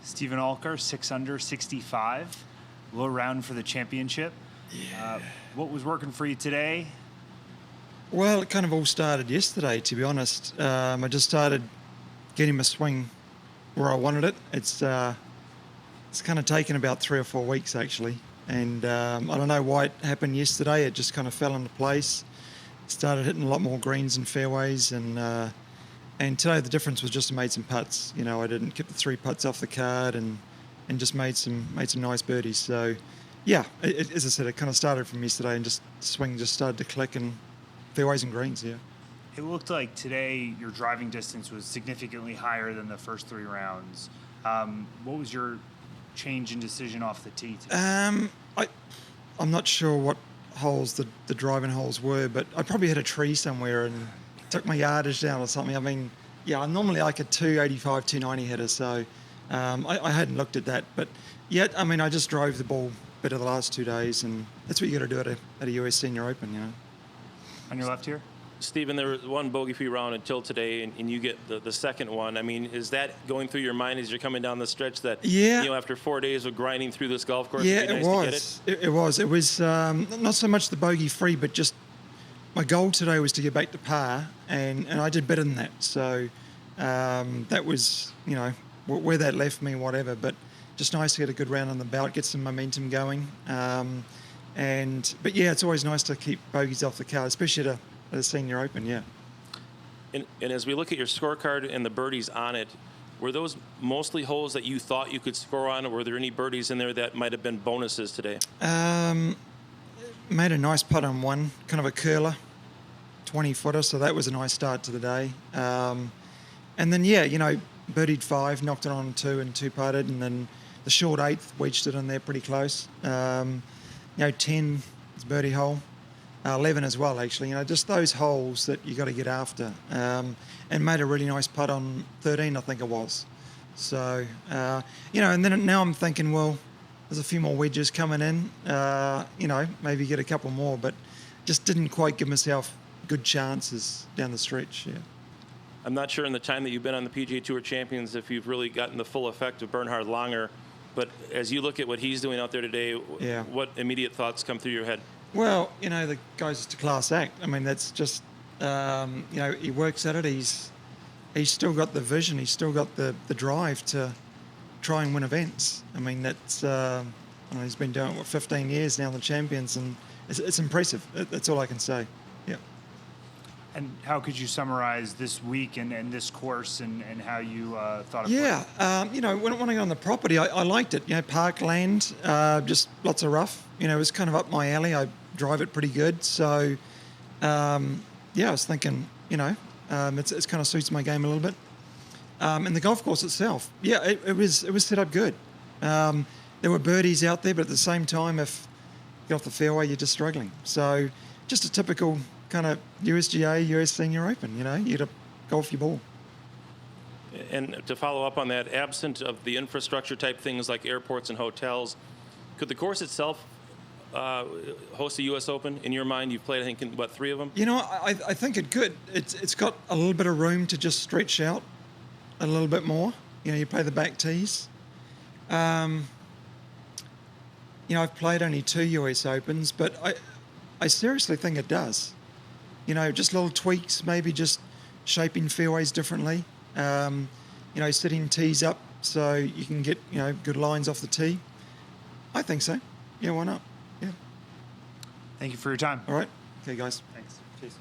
Stephen Alker, 6 under, 65. Low round for the championship. Yeah. What was working for you today? Well, it kind of all started yesterday, to be honest. I just started getting my swing where I wanted it. It's kind of taken about 3 or 4 weeks, actually. And I don't know why it happened yesterday. It just kind of fell into place. Started hitting a lot more greens and fairways. And today the difference was just I made some putts. You know, I didn't keep the 3 putts off the card and just made some nice birdies. So, yeah, as I said, it kind of started from yesterday and just swing just started to click and fairways and greens, yeah. It looked like today your driving distance was significantly higher than the first 3 rounds. What was your change in decision off the tee today? I'm not sure what holes the driving holes were, but I probably hit a tree somewhere and took my yardage down or something. I mean, yeah, I'm normally like a 285, 290 hitter, so I hadn't looked at that. But yet, I mean, I just drove the ball better the last 2 days, and that's what you got to do at a US Senior Open, you know. On your left here? Stephen, there was one bogey-free round until today, and you get the second one. I mean, is that going through your mind as you're coming down the stretch that, yeah, you know, after 4 days of grinding through this golf course, yeah, it'd be nice to get it? It was. It was not so much the bogey-free, but just my goal today was to get back to par, and I did better than that. So that was, you know, where that left me, whatever. But just nice to get a good round on the belt, get some momentum going. But yeah, it's always nice to keep bogeys off the card, especially at a Senior Open, yeah. And as we look at your scorecard and the birdies on it, were those mostly holes that you thought you could score on, or were there any birdies in there that might have been bonuses today? Made a nice putt on one, kind of a curler, 20-footer, so that was a nice start to the day. And then, yeah, you know, birdied 5, knocked it on 2 and 2-putted, and then the short 8th, wedged it in there pretty close. You know, 10 is birdie hole. 11 as well, actually. You know, just those holes that you got to get after. And made a really nice putt on 13, I think it was. So, you know, and then now I'm thinking, well, there's a few more wedges coming in. You know, maybe get a couple more, but just didn't quite give myself good chances down the stretch, yeah. I'm not sure in the time that you've been on the PGA TOUR Champions if you've really gotten the full effect of Bernhard Langer, but as you look at what he's doing out there today, yeah, what immediate thoughts come through your head? Well, you know, the guy's just a class act. I mean, that's just, you know, he works at it. He's still got the vision. He's still got the drive to try and win events. I mean, that's, you know, he's been doing it, 15 years now, the Champions, and it's impressive. That's all I can say, yeah. And how could you summarize this week and this course and how you thought of it? Yeah, you know, when I got on the property, I liked it. You know, parkland, just lots of rough. You know, it was kind of up my alley. I drive it pretty good. So, yeah, I was thinking, you know, it's kind of suits my game a little bit. And the golf course itself, yeah, it was set up good. There were birdies out there, but at the same time, if you get off the fairway, you're just struggling. So, just a typical kind of USGA, US Senior Open, you know, you got to golf your ball. And to follow up on that, absent of the infrastructure type things like airports and hotels, could the course itself host a U.S. Open? In your mind, you've played, I think, in, what, 3 of them? You know, I think it could. It's got a little bit of room to just stretch out a little bit more. You know, you play the back tees. You know, I've played only 2 US Opens, but I seriously think it does. You know, just little tweaks, maybe just shaping fairways differently. You know, setting tees up so you can get, you know, good lines off the tee. I think so. Yeah, why not? Yeah. Thank you for your time. All right. Okay, guys. Thanks. Cheers.